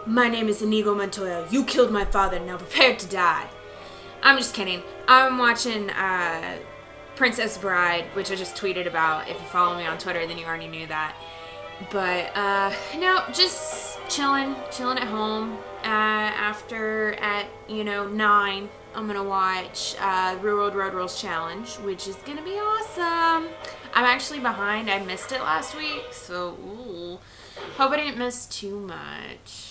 My name is Inigo Montoya. You killed my father. Now prepare to die. I'm just kidding. I'm watching Princess Bride, which I just tweeted about. If you follow me on Twitter, then you already knew that. But, no, just chilling at home. After, at, 9, I'm gonna watch Real World Road Rules Challenge, which is gonna be awesome. I'm actually behind. I missed it last week, so, ooh. Hope I didn't miss too much.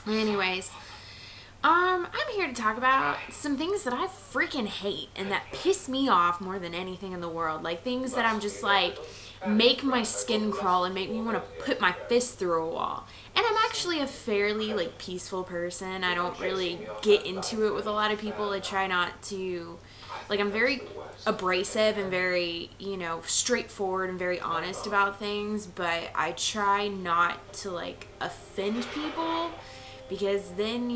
Anyways, I'm here to talk about some things that I freaking hate and that piss me off more than anything in the world. Like, things that I'm just like, make my skin crawl and make me want to put my fist through a wall. And I'm actually a fairly, like, peaceful person. I don't really get into it with a lot of people. I try not to, like, I'm very abrasive and very, straightforward and very honest about things, but I try not to, like, offend people, because then,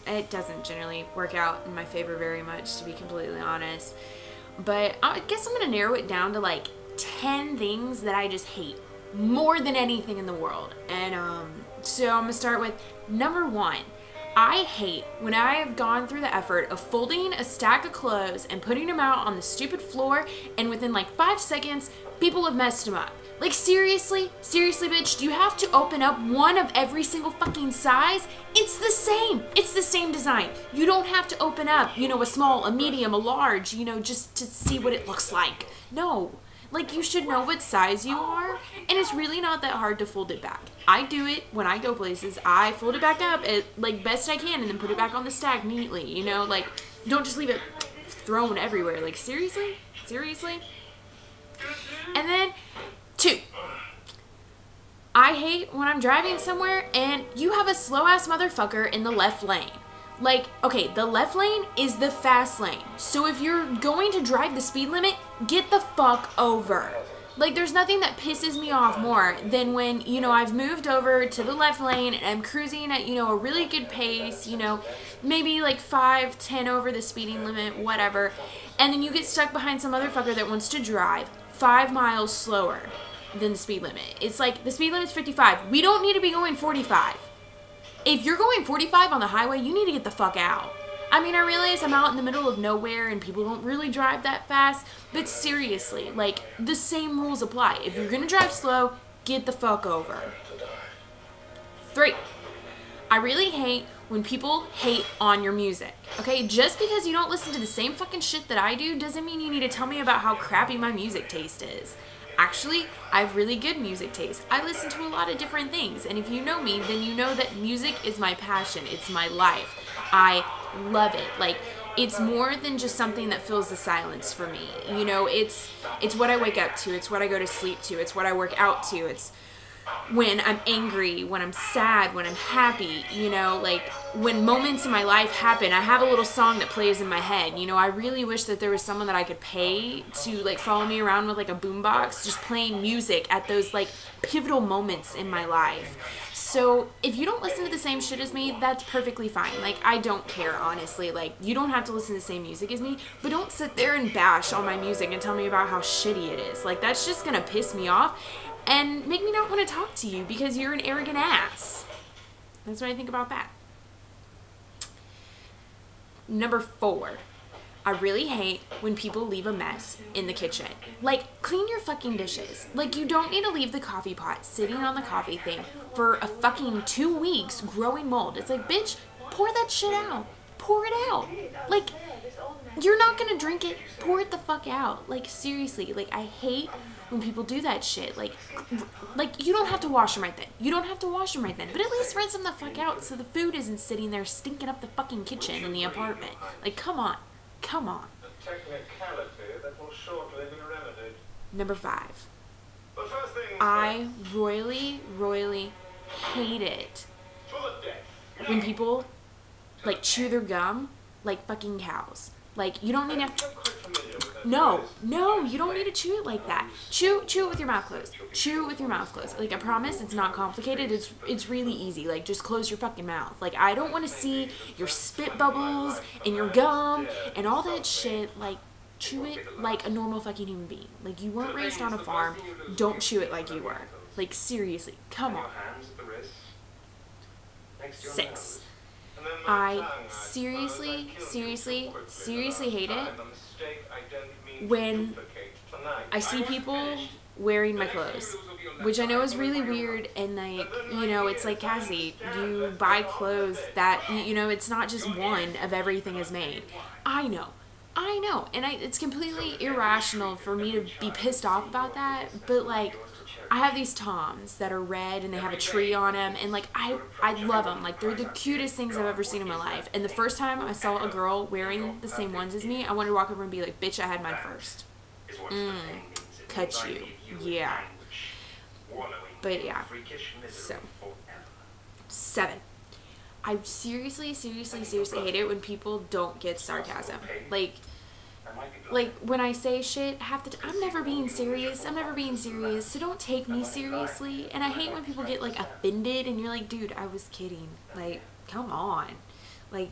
it doesn't generally work out in my favor very much, to be completely honest. But I guess I'm going to narrow it down to, like, 10 things that I just hate more than anything in the world. And so I'm going to start with number 1. I hate when I have gone through the effort of folding a stack of clothes and putting them out on the stupid floor, and within like 5 seconds, people have messed them up. Like, seriously, bitch, do you have to open up one of every single fucking size? It's the same design. You don't have to open up, a small, a medium, a large, just to see what it looks like. No. Like, you should know what size you are, and it's really not that hard to fold it back. I do it when I go places. I fold it back up, like, best I can, and then put it back on the stack neatly, like, don't just leave it thrown everywhere. Like, seriously? And then, 2. I hate when I'm driving somewhere, and you have a slow-ass motherfucker in the left lane. Like, okay, the left lane is the fast lane. So if you're going to drive the speed limit, get the fuck over. Like, there's nothing that pisses me off more than when, I've moved over to the left lane and I'm cruising at, a really good pace, maybe like 5, 10 over the speeding limit, whatever. And then you get stuck behind some motherfucker that wants to drive 5 miles slower than the speed limit. It's like, the speed limit's 55. We don't need to be going 45. If you're going 45 on the highway, you need to get the fuck out. I mean, I realize I'm out in the middle of nowhere and people don't really drive that fast, but seriously, like, the same rules apply. If you're gonna drive slow, get the fuck over. 3. I really hate when people hate on your music, okay? Just because you don't listen to the same fucking shit that I do doesn't mean you need to tell me about how crappy my music taste is. Actually, I have really good music taste. I listen to a lot of different things, and if you know me, then you know that music is my passion. It's my life. I love it. Like, it's more than just something that fills the silence for me. It's what I wake up to. It's what I go to sleep to. It's what I work out to. It's when I'm angry, when I'm sad, when I'm happy, like, when moments in my life happen, I have a little song that plays in my head. I really wish that there was someone that I could pay to, like, follow me around with, like, a boombox, just playing music at those, like, pivotal moments in my life. So if you don't listen to the same shit as me, that's perfectly fine. Like, I don't care, honestly. Like, you don't have to listen to the same music as me, but don't sit there and bash all my music and tell me about how shitty it is. Like, that's just gonna piss me off and make me not want to talk to you because you're an arrogant ass. That's what I think about that. Number 4. I really hate when people leave a mess in the kitchen. Like, clean your fucking dishes. Like, you don't need to leave the coffee pot sitting on the coffee thing for a fucking 2 weeks growing mold. It's like, bitch, pour that shit out. Pour it out. Like, you're not gonna drink it. Pour it the fuck out. Like, seriously. Like, I hate when people do that shit. Like, you don't have to wash them right then. But at least rinse them the fuck out so the food isn't sitting there stinking up the fucking kitchen in the apartment. Like, come on. Number 5. I royally hate it when people, like, chew their gum like fucking cows. Like, you don't need to... No, you don't need to chew it like that. Chew it with your mouth closed. Like, I promise, it's not complicated. It's really easy. Like, just close your fucking mouth. Like, I don't want to see your spit bubbles and your gum and all that shit. Like, chew it like a normal fucking human being. Like, you weren't raised on a farm. Don't chew it like you were. Like, seriously, come on. 6. I seriously hate it when I see people wearing my clothes, which I know is really weird, and like, you know, it's like, Cassie, you buy clothes that, you know, it's not just one of everything is made. I know, and it's completely irrational for me to be pissed off about that, but like, I have these Toms that are red and they have a tree on them, and like, I love them. Like, they're the cutest things I've ever seen in my life. And the first time I saw a girl wearing the same ones as me, I wanted to walk over and be like, bitch, I had mine first. Cut you. Yeah. But yeah. So, 7. I seriously hate it when people don't get sarcasm. Like, when I say shit, half the time, I'm never being serious, so don't take me seriously. And I hate when people get, like, offended, and you're like, dude, I was kidding. Like, come on. Like,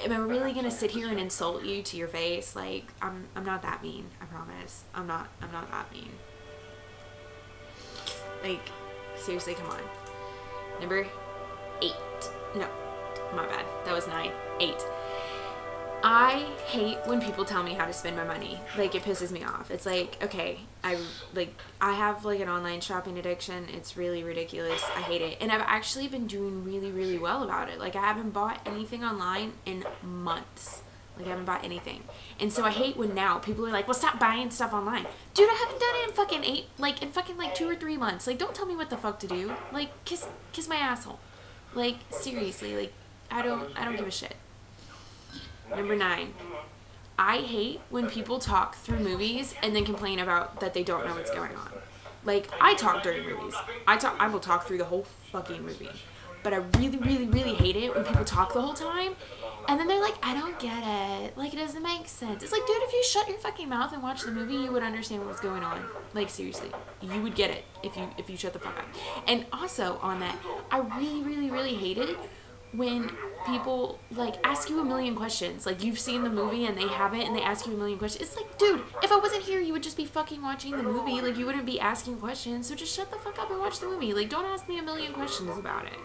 am I really gonna sit here and insult you to your face? Like, I'm not that mean, I promise. I'm not that mean. Like, seriously, come on. Number 8. No, my bad. That was 9. 8. I hate when people tell me how to spend my money. Like, it pisses me off. It's like, okay, I have like an online shopping addiction. It's really ridiculous. I hate it. And I've actually been doing really well about it. Like, I haven't bought anything online in months. Like, I haven't bought anything. And so I hate when now people are like, well, stop buying stuff online. Dude, I haven't done it in fucking 2 or 3 months. Like, don't tell me what the fuck to do. Like, kiss my asshole. Like, seriously, like, I don't give a shit. Number 9. I hate when people talk through movies and then complain about that they don't know what's going on. Like, I talk during movies. I will talk through the whole fucking movie. But I really hate it when people talk the whole time and then they're like, I don't get it. Like, it doesn't make sense. It's like, dude, if you shut your fucking mouth and watch the movie, you would understand what's going on. Like, seriously. You would get it if you shut the fuck up. And also on that, I really hate it when people, like, ask you a million questions. Like, you've seen the movie and they haven't, and they ask you a million questions. It's like, dude, if I wasn't here, you would just be fucking watching the movie. Like, you wouldn't be asking questions. So just shut the fuck up and watch the movie. Like, don't ask me a million questions about it.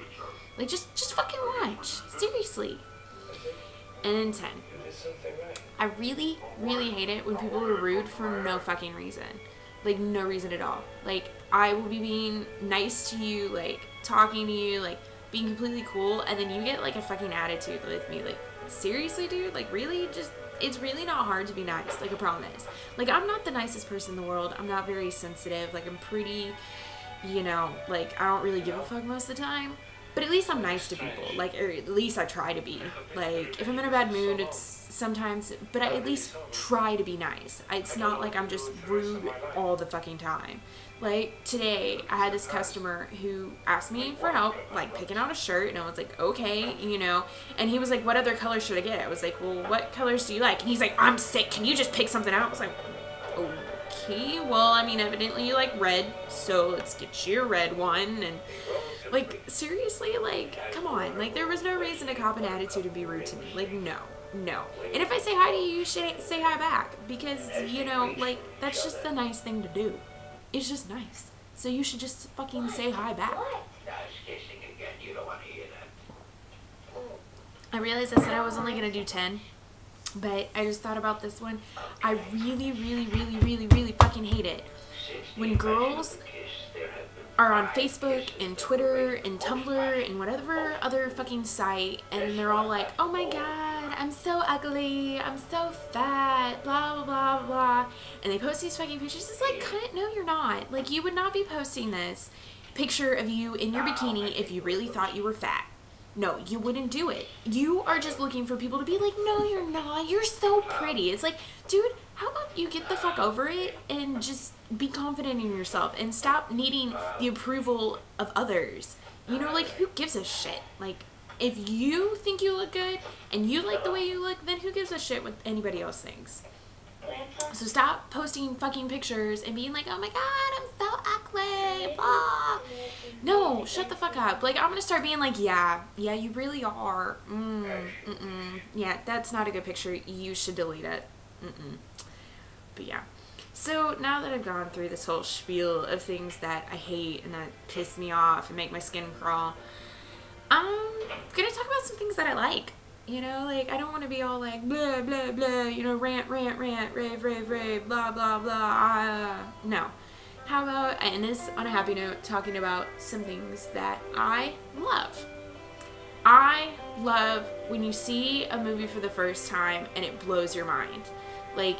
Like, just fucking watch. Seriously. And then 10. I really hate it when people are rude for no fucking reason. Like, no reason at all. Like, I will be being nice to you, like, talking to you, like, being completely cool, and then you get like a fucking attitude with me. Like, seriously, dude? Like, really? Just, it's really not hard to be nice. Like, I promise. Like, I'm not the nicest person in the world. I'm not very sensitive. Like, I'm pretty, you know, like, I don't really give a fuck most of the time. But at least I'm nice to people. Like, or at least I try to be. Like, if I'm in a bad mood, it's sometimes, but I at least try to be nice. It's not like I'm just rude all the fucking time. Like, today, I had this customer who asked me for help, like, picking out a shirt, and I was like, okay, you know, and he was like, what other color should I get? I was like, well, what colors do you like? And he's like, I'm sick, can you just pick something out? I was like, okay, well, I mean, evidently you like red, so let's get you a red one. And, like, seriously, like, come on, like, there was no reason to cop an attitude and be rude to me. Like, no. And if I say hi to you, you should say hi back, because, you know, like, that's just the nice thing to do. It's just nice. So you should just fucking say hi back. I realized I said I was only going to do 10, but I just thought about this one. I really fucking hate it when girls are on Facebook and Twitter and Tumblr and whatever other fucking site, and they're all like, oh my god, I'm so ugly, I'm so fat, blah blah blah blah, and they post these fucking pictures. It's like, cunt, no you're not. Like, you would not be posting this picture of you in your bikini if you really thought you were fat. No, you wouldn't do it. You are just looking for people to be like, no you're not, you're so pretty. It's like, dude, how about you get the fuck over it and just be confident in yourself and stop needing the approval of others. You know, like, who gives a shit? Like, if you think you look good and you like the way you look, then who gives a shit what anybody else thinks? So stop posting fucking pictures and being like, oh my god, I'm so ugly, blah. No, shut the fuck up. Like, I'm gonna start being like, yeah, you really are. Yeah, that's not a good picture. You should delete it. But yeah. So now that I've gone through this whole spiel of things that I hate and that piss me off and make my skin crawl, I'm gonna talk about some things that I like. You know, like, I don't want to be all like, blah, blah, blah, you know, rant, rant, rant, rave, rave, rave, blah, blah, blah. No. How about I end this on a happy note, talking about some things that I love. I love when you see a movie for the first time and it blows your mind. Like,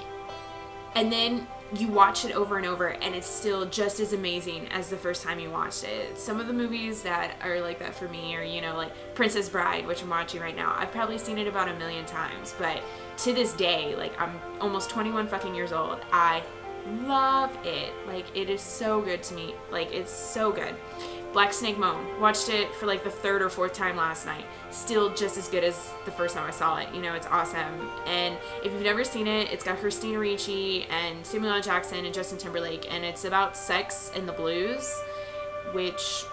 and then you watch it over and over and it's still just as amazing as the first time you watched it. Some of the movies that are like that for me are, you know, like Princess Bride, which I'm watching right now. I've probably seen it about 1,000,000 times, but to this day, like, I'm almost 21 fucking years old. I love it. Like, it is so good to me. Like, it's so good. Black Snake Moan. Watched it for like the 3rd or 4th time last night. Still just as good as the first time I saw it. You know, it's awesome. And if you've never seen it, it's got Christina Ricci and Samuel L. Jackson and Justin Timberlake. And it's about sex and the blues, which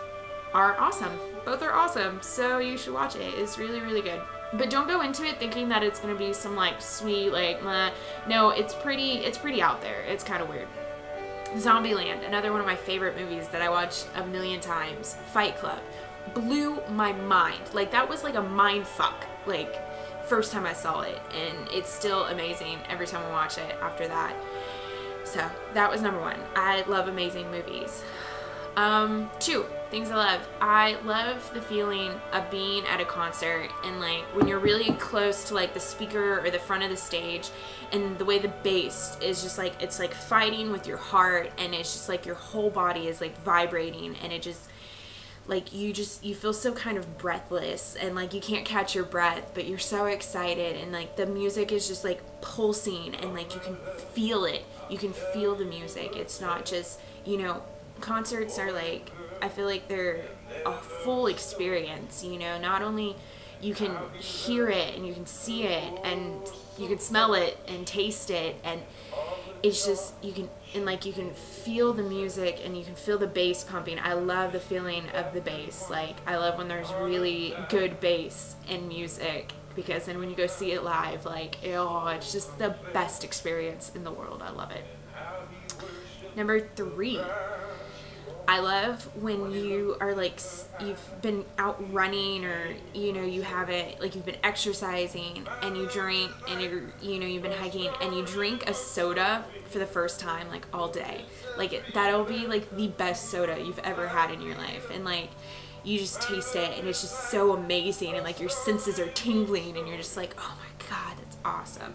are awesome. Both are awesome. So you should watch it. It's really, really good. But don't go into it thinking that it's going to be some like sweet, like, meh. No, it's pretty out there. It's kind of weird. Zombieland, another one of my favorite movies that I watched 1,000,000 times. Fight Club, blew my mind. Like, that was like a mind fuck, like, first time I saw it, and it's still amazing every time I watch it after that. So that was number 1. I love amazing movies. 2 things I love. I love the feeling of being at a concert and, like, when you're really close to like the speaker or the front of the stage, and the way the bass is just like, it's like fighting with your heart, and it's just like your whole body is like vibrating, and it just like, you feel so kind of breathless, and like you can't catch your breath, but you're so excited, and like the music is just like pulsing, and like you can feel it. You can feel the music. It's not just, you know, concerts are like, I feel like they're a full experience, you know. Not only you can hear it and you can see it and you can smell it and taste it, and it's just, you can feel the music and you can feel the bass pumping. I love the feeling of the bass. Like, I love when there's really good bass in music, because then when you go see it live, like, oh, it's just the best experience in the world. I love it. Number 3. I love when you are like, you've been out running, or, you know, you haven't, like, you've been exercising and you drink, and you've been hiking and you drink a soda for the first time, like, all day. Like, that'll be like the best soda you've ever had in your life, and like, you just taste it and it's just so amazing, and like your senses are tingling and you're just like, oh my god, that's awesome.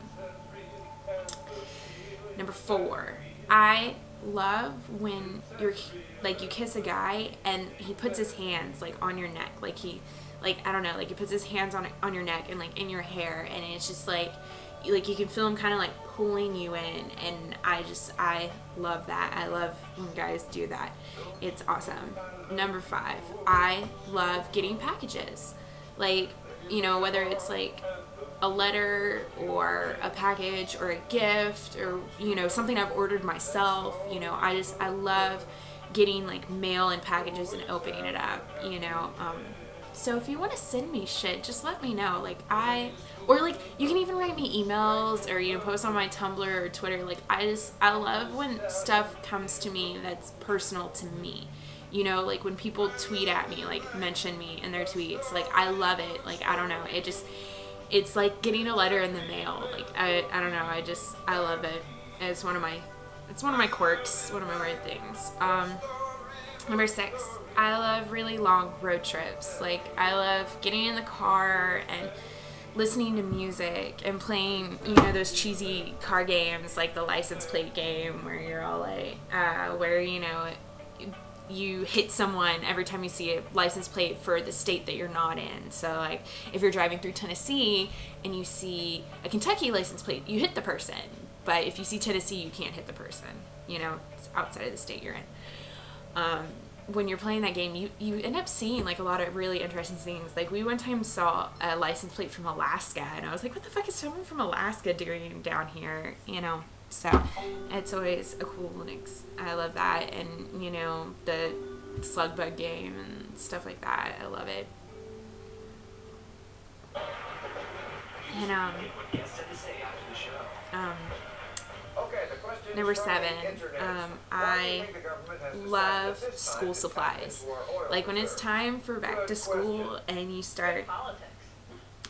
Number 4, I love when you're like, you kiss a guy and he puts his hands like on your neck, like he, like, I don't know, like he puts his hands on your neck and like in your hair, and it's just like you can feel him kind of like pulling you in, and I love that. I love when guys do that. It's awesome. Number 5, I love getting packages, like, you know, whether it's like a letter or a package or a gift, or, you know, something I've ordered myself. You know, I love getting like mail and packages and opening it up, you know. So if you want to send me shit, just let me know. Like, or like, you can even write me emails, or, you know, post on my Tumblr or Twitter. Like, I love when stuff comes to me that's personal to me. You know, like when people tweet at me, like mention me in their tweets, like, I love it. Like, I don't know, it's like getting a letter in the mail. Like, I don't know, I love it. It's one of my quirks, one of my weird things. Number 6, I love really long road trips. Like, I love getting in the car and listening to music and playing, you know, those cheesy car games, like the license plate game, where you're all like, where, you know, you hit someone every time you see a license plate for the state that you're not in. So, like, if you're driving through Tennessee and you see a Kentucky license plate, you hit the person. But if you see Tennessee, you can't hit the person. You know, it's outside of the state you're in. When you're playing that game, you end up seeing like a lot of really interesting things. Like, we one time saw a license plate from Alaska, and I was like, what the fuck is someone from Alaska doing down here? You know, so it's always a cool mix. I love that. And, you know, the slug bug game and stuff like that, I love it. And Number 7, I love school supplies. Like when it's time for back to school and you start,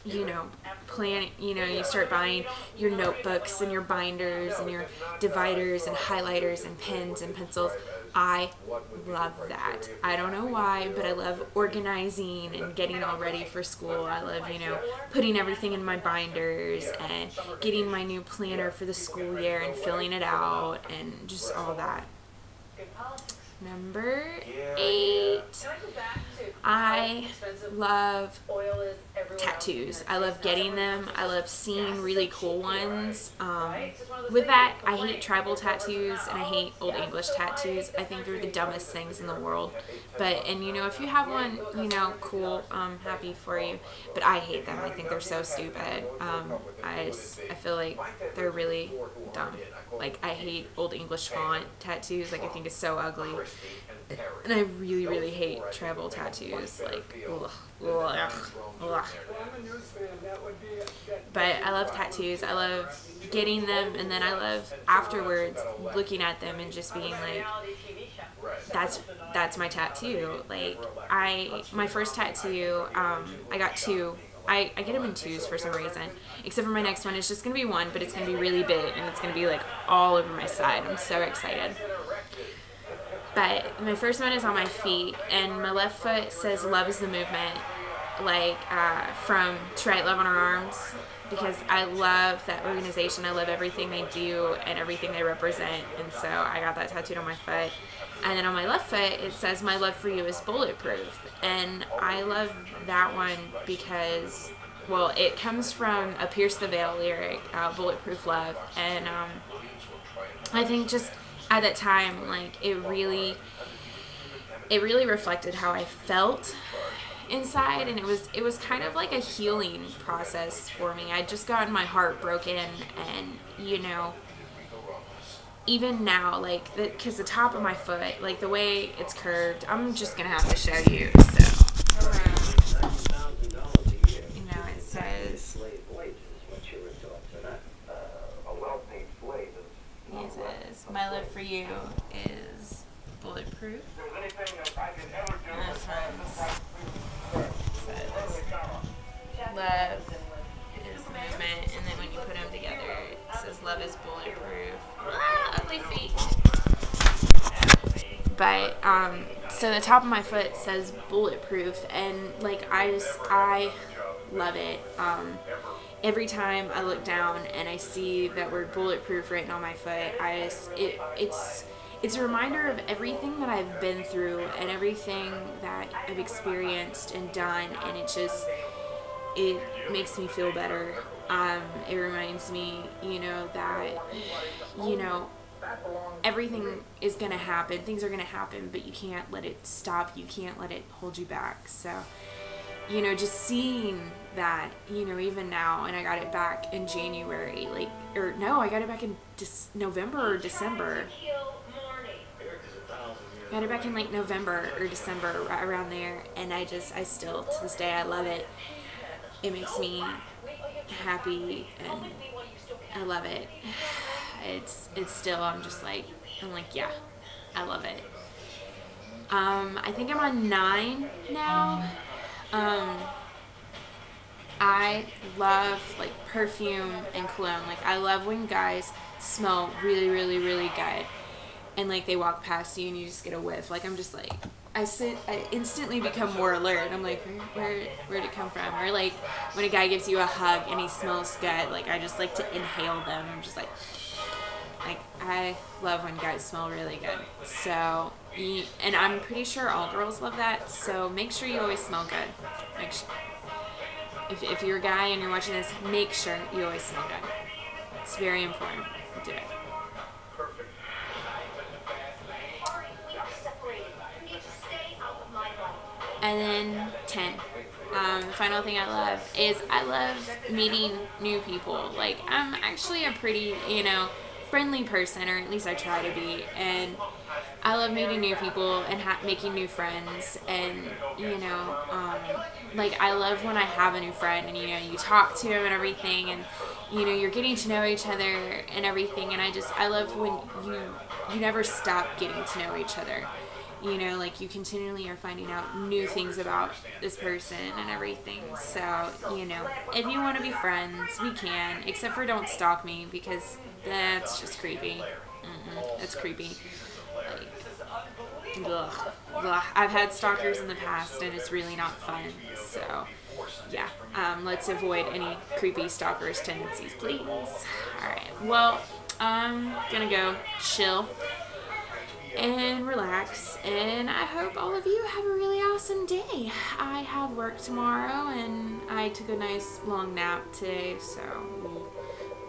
you know, planning, you know, you start buying your notebooks and your binders and your dividers and highlighters and pens and pencils. I love that. I don't know why, but I love organizing and getting all ready for school. I love, you know, putting everything in my binders and getting my new planner for the school year and filling it out and just all that. Number 8, I love tattoos. I love getting them. I love seeing really cool ones. With that, I hate tribal tattoos and I hate Old English tattoos. I think they're the dumbest things in the world. And you know, if you have one, you know, cool, I'm happy for you. But I hate them. I think they're so stupid. I feel like they're really dumb. Like, I hate Old English font tattoos. Like, I think it's so ugly. And I really, really hate tribal tattoos. Like, ugh, ugh, ugh. But I love tattoos. I love getting them, and then I love afterwards looking at them and just being like, that's my tattoo. Like, my first tattoo, I got 2. I get them in 2s for some reason, except for my next one. It's just going to be 1, but it's going to be really big, and it's going to be like all over my side. I'm so excited. But my first one is on my feet, and my left foot says "Love is the movement," like from To Write Love on Our Arms, because I love that organization. I love everything they do and everything they represent, and so I got that tattooed on my foot. And then on my left foot, it says "My love for you is bulletproof," and I love that one because, well, it comes from a Pierce the Veil lyric, "Bulletproof Love," and I think just at that time, like, it really reflected how I felt inside, and it was kind of like a healing process for me. I'd just gotten my heart broken, and you know, even now, like, because the top of my foot, like the way it's curved, I'm just gonna have to show you. So, you know, it says, "My love for you is bulletproof." And this one says, "Love is movement," and then when you put them together, it says, "Love is bulletproof." Ah, ugly feet. But so the top of my foot says bulletproof, and like I love it. Every time I look down and I see that word bulletproof written on my foot, it's a reminder of everything that I've been through and everything that I've experienced and done, and it makes me feel better. It reminds me, you know, that, you know, everything is going to happen. Things are going to happen, but you can't let it stop. You can't let it hold you back. So, you know, just seeing that, you know, even now, and I got it back in January, like, or no, I got it back in November or December. Got it back in like November or December, right around there, and I still, to this day, I love it. It makes me happy, and I love it. It's still, I'm like, yeah, I love it. I think I'm on 9 now. I love, like, perfume and cologne. Like, I love when guys smell really, really, really good, and like they walk past you and you just get a whiff. Like, I'm just like, I instantly become more alert. I'm like, where'd it come from? Or like when a guy gives you a hug and he smells good, like, I just like to inhale them. I'm just like I love when guys smell really good. So, and I'm pretty sure all girls love that. So make sure you always smell good. Make sure, if you're a guy and you're watching this, make sure you always smell good. It's very important. Do it. And then 10. The final thing I love is I love meeting new people. Like, I'm actually a pretty, you know, friendly person, or at least I try to be. And I love meeting new people and making new friends, and like I love when I have a new friend and you talk to him and everything, and you're getting to know each other and everything, and I love when you never stop getting to know each other. Like you continually are finding out new things about this person and everything. So, if you want to be friends, we can, except for don't stalk me, because that's just creepy. That's creepy. Like, ugh. I've had stalkers in the past and it's really not fun. So, yeah, let's avoid any creepy stalkers tendencies, please. Alright, well, I'm gonna go chill and relax, and I hope all of you have a really awesome day. I have work tomorrow and I took a nice long nap today, so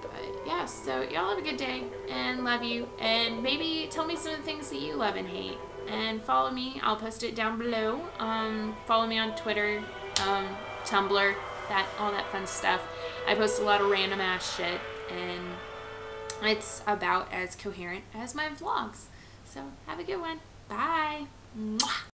but yeah, so y'all have a good day and love you, and maybe tell me some of the things that you love and hate, and follow me. I'll post it down below. Follow me on Twitter, Tumblr, all that fun stuff. I post a lot of random ass shit, and it's about as coherent as my vlogs. So have a good one. Bye. Mwah.